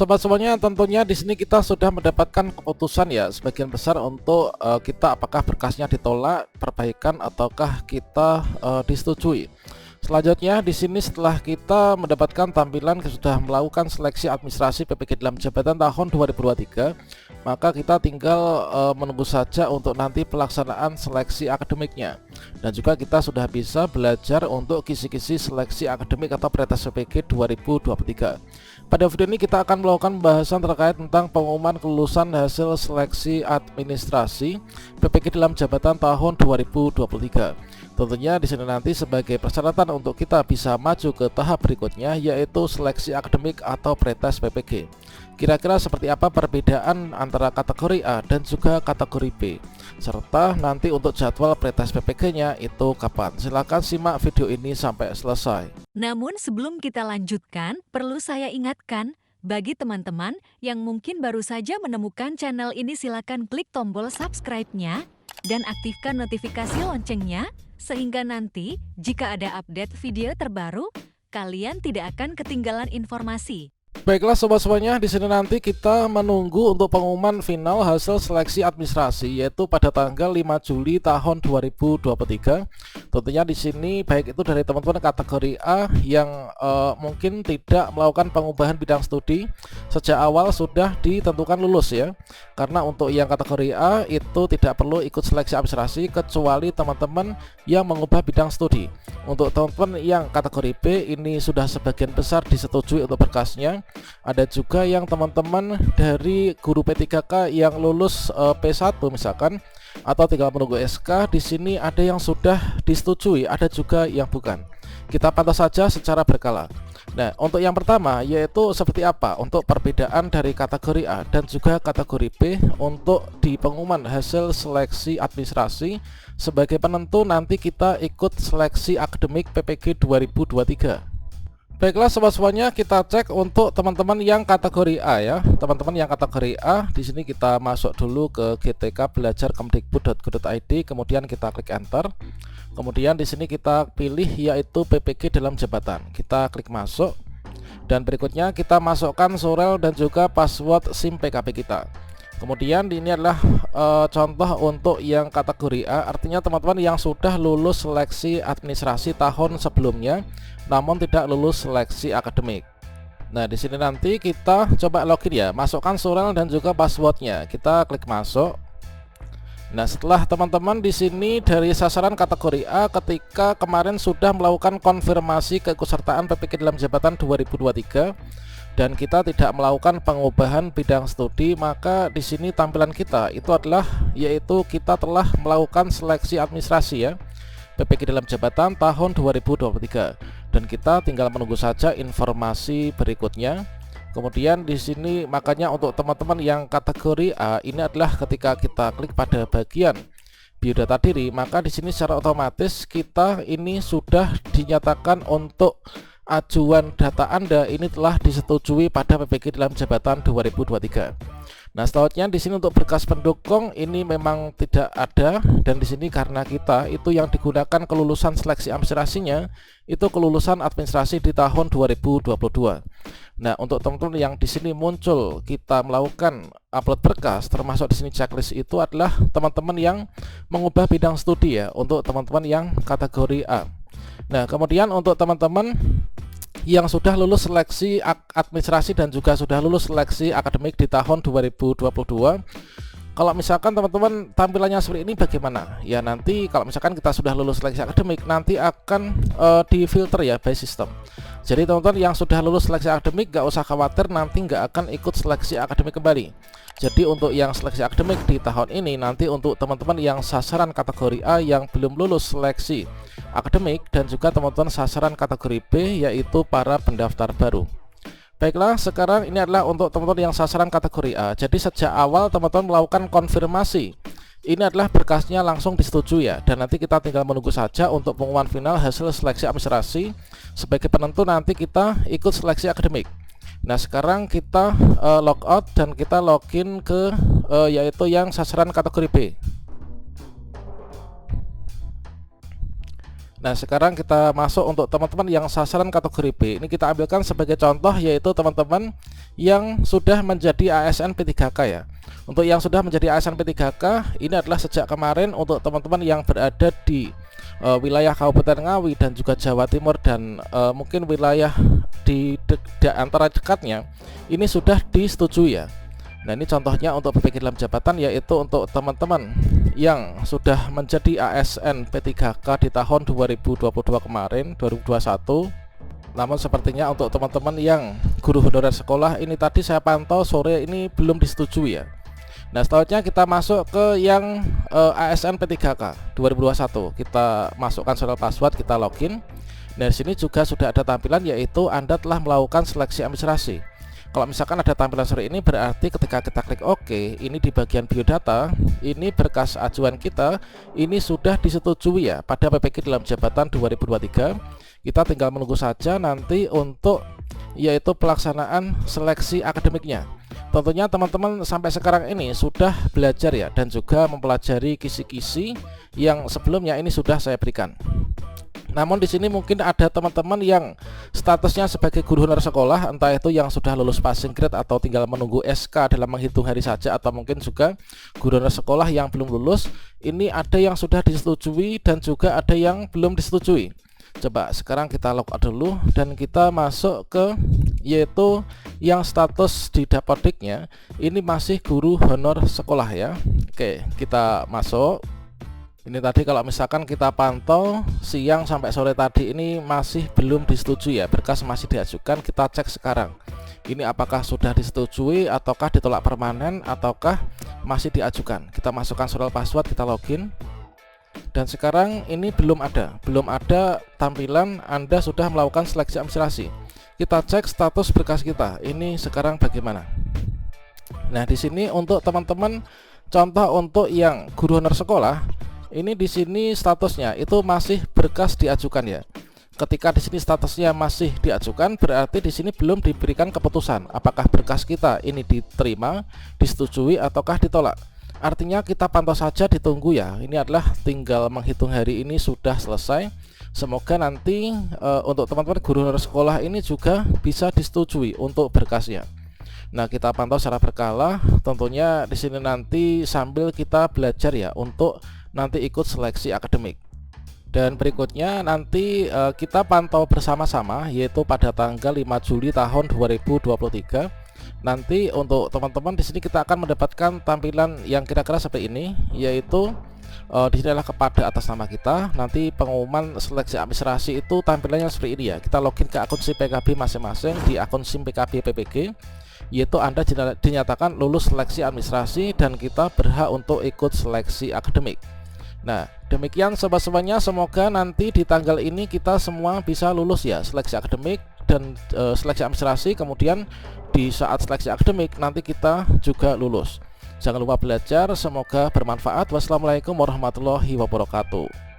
sobat semuanya, tentunya di sini kita sudah mendapatkan keputusan ya sebagian besar untuk kita apakah berkasnya ditolak, perbaikan ataukah kita disetujui. Selanjutnya di sini setelah kita mendapatkan tampilan sudah melakukan seleksi administrasi PPG dalam jabatan tahun 2023, maka kita tinggal menunggu saja untuk nanti pelaksanaan seleksi akademiknya. Dan juga kita sudah bisa belajar untuk kisi-kisi seleksi akademik atau pretest PPG 2023. Pada video ini kita akan melakukan pembahasan terkait tentang pengumuman kelulusan hasil seleksi administrasi PPG dalam jabatan tahun 2023. Tentunya di sini nanti sebagai persyaratan untuk kita bisa maju ke tahap berikutnya, yaitu seleksi akademik atau pretest PPG. Kira-kira seperti apa perbedaan antara kategori A dan juga kategori B, serta nanti untuk jadwal pretest PPG-nya itu kapan. Silahkan simak video ini sampai selesai. Namun sebelum kita lanjutkan, perlu saya ingatkan, bagi teman-teman yang mungkin baru saja menemukan channel ini, silakan klik tombol subscribe-nya dan aktifkan notifikasi loncengnya, sehingga nanti jika ada update video terbaru, kalian tidak akan ketinggalan informasi. Baiklah sobat semuanya, di sini nanti kita menunggu untuk pengumuman final hasil seleksi administrasi, yaitu pada tanggal 5 Juli tahun 2023. Tentunya di sini baik itu dari teman-teman kategori A yang mungkin tidak melakukan pengubahan bidang studi sejak awal sudah ditentukan lulus ya. Karena untuk yang kategori A itu tidak perlu ikut seleksi administrasi kecuali teman-teman yang mengubah bidang studi. Untuk teman-teman yang kategori B ini sudah sebagian besar disetujui untuk berkasnya. Ada juga yang teman-teman dari guru P3K yang lulus P1 misalkan, atau tinggal menunggu SK. Di sini ada yang sudah disetujui, ada juga yang bukan. Kita pantau saja secara berkala. Nah, untuk yang pertama yaitu seperti apa untuk perbedaan dari kategori A dan juga kategori B untuk di pengumuman hasil seleksi administrasi sebagai penentu nanti kita ikut seleksi akademik PPG 2023. Baiklah sobat semuanya, kita cek untuk teman-teman yang kategori A ya. Teman-teman yang kategori A, di sini kita masuk dulu ke GTK belajar kemdikbud.go.id, kemudian kita klik enter. Kemudian di sini kita pilih yaitu PPG dalam jabatan. Kita klik masuk. Dan berikutnya kita masukkan surel dan juga password SIM PKP kita. Kemudian ini adalah contoh untuk yang kategori A, artinya teman-teman yang sudah lulus seleksi administrasi tahun sebelumnya namun tidak lulus seleksi akademik. Nah, di sini nanti kita coba login ya, masukkan surel dan juga passwordnya. Kita klik masuk. Nah, setelah teman-teman di sini dari sasaran kategori A ketika kemarin sudah melakukan konfirmasi keikutsertaan PPG dalam jabatan 2023 dan kita tidak melakukan pengubahan bidang studi, maka di sini tampilan kita itu adalah yaitu kita telah melakukan seleksi administrasi ya PPG dalam jabatan tahun 2023 dan kita tinggal menunggu saja informasi berikutnya. Kemudian di sini makanya untuk teman-teman yang kategori A ini adalah ketika kita klik pada bagian biodata diri, maka di sini secara otomatis kita ini sudah dinyatakan untuk ajuan data Anda ini telah disetujui pada PPG dalam jabatan 2023. Nah, selanjutnya di sini untuk berkas pendukung ini memang tidak ada, dan di sini karena kita itu yang digunakan kelulusan seleksi administrasinya itu kelulusan administrasi di tahun 2022. Nah, untuk teman-teman yang di sini muncul kita melakukan upload berkas termasuk di sini checklist itu adalah teman-teman yang mengubah bidang studi ya untuk teman-teman yang kategori A. Nah, kemudian untuk teman-teman yang sudah lulus seleksi administrasi dan juga sudah lulus seleksi akademik di tahun 2022, kalau misalkan teman-teman tampilannya seperti ini bagaimana? Ya nanti kalau misalkan kita sudah lulus seleksi akademik nanti akan difilter ya by system. Jadi teman-teman yang sudah lulus seleksi akademik gak usah khawatir, nanti nggak akan ikut seleksi akademik kembali. Jadi untuk yang seleksi akademik di tahun ini nanti untuk teman-teman yang sasaran kategori A yang belum lulus seleksi akademik dan juga teman-teman sasaran kategori B yaitu para pendaftar baru. Baiklah, sekarang ini adalah untuk teman-teman yang sasaran kategori A. Jadi sejak awal teman-teman melakukan konfirmasi, ini adalah berkasnya langsung disetujui ya, dan nanti kita tinggal menunggu saja untuk pengumuman final hasil seleksi administrasi sebagai penentu nanti kita ikut seleksi akademik. Nah, sekarang kita log out dan kita login ke yaitu yang sasaran kategori B. Nah, sekarang kita masuk untuk teman-teman yang sasaran kategori B. Ini kita ambilkan sebagai contoh, yaitu teman-teman yang sudah menjadi ASN P3K ya. Untuk yang sudah menjadi ASN P3K, ini adalah sejak kemarin untuk teman-teman yang berada di wilayah Kabupaten Ngawi dan juga Jawa Timur dan mungkin wilayah di antara dekatnya, ini sudah disetujui ya. Nah, ini contohnya untuk PPG dalam jabatan, yaitu untuk teman-teman yang sudah menjadi ASN P3K di tahun 2022 kemarin, 2021. Namun sepertinya untuk teman-teman yang guru honorer sekolah ini tadi saya pantau sore ini belum disetujui ya. Nah, selanjutnya kita masuk ke yang ASN P3K 2021. Kita masukkan soal password, kita login. Nah, di sini juga sudah ada tampilan, yaitu Anda telah melakukan seleksi administrasi. Kalau misalkan ada tampilan seperti ini, berarti ketika kita klik OK, ini di bagian biodata, ini berkas ajuan kita ini sudah disetujui ya pada PPG dalam jabatan 2023. Kita tinggal menunggu saja nanti untuk yaitu pelaksanaan seleksi akademiknya. Tentunya teman-teman sampai sekarang ini sudah belajar ya, dan juga mempelajari kisi-kisi yang sebelumnya ini sudah saya berikan. Namun di sini mungkin ada teman-teman yang statusnya sebagai guru honorer sekolah, entah itu yang sudah lulus passing grade atau tinggal menunggu SK dalam menghitung hari saja, atau mungkin juga guru honorer sekolah yang belum lulus. Ini ada yang sudah disetujui dan juga ada yang belum disetujui. Coba sekarang kita log out dulu dan kita masuk ke yaitu yang status di Dapodiknya ini masih guru honor sekolah ya. Oke, kita masuk. Ini tadi kalau misalkan kita pantau siang sampai sore tadi ini masih belum disetujui ya, berkas masih diajukan. Kita cek sekarang ini apakah sudah disetujui ataukah ditolak permanen ataukah masih diajukan. Kita masukkan soal password, kita login. Dan sekarang ini belum ada tampilan Anda sudah melakukan seleksi administrasi. Kita cek status berkas kita ini sekarang bagaimana. Nah, di sini untuk teman-teman contoh untuk yang guru honor sekolah, ini di sini statusnya itu masih berkas diajukan ya. Ketika di sini statusnya masih diajukan, berarti di sini belum diberikan keputusan apakah berkas kita ini diterima, disetujui ataukah ditolak. Artinya kita pantau saja, ditunggu ya. Ini adalah tinggal menghitung hari ini sudah selesai. Semoga nanti untuk teman-teman guru honor sekolah ini juga bisa disetujui untuk berkasnya. Nah, kita pantau secara berkala. Tentunya di sini nanti sambil kita belajar ya untuk nanti ikut seleksi akademik. Dan berikutnya nanti kita pantau bersama-sama, yaitu pada tanggal 5 Juli tahun 2023. Nanti untuk teman-teman di sini kita akan mendapatkan tampilan yang kira-kira seperti ini, yaitu di sini adalah kepada atas nama kita. Nanti pengumuman seleksi administrasi itu tampilannya seperti ini ya. Kita login ke akun SIM PKB masing-masing di akun SIM PKB PPG, yaitu Anda dinyatakan lulus seleksi administrasi dan kita berhak untuk ikut seleksi akademik. Nah, demikian sobat-sobatnya, semoga nanti di tanggal ini kita semua bisa lulus ya seleksi akademik dan seleksi administrasi. Kemudian di saat seleksi akademik nanti kita juga lulus. Jangan lupa belajar, semoga bermanfaat. Wassalamualaikum warahmatullahi wabarakatuh.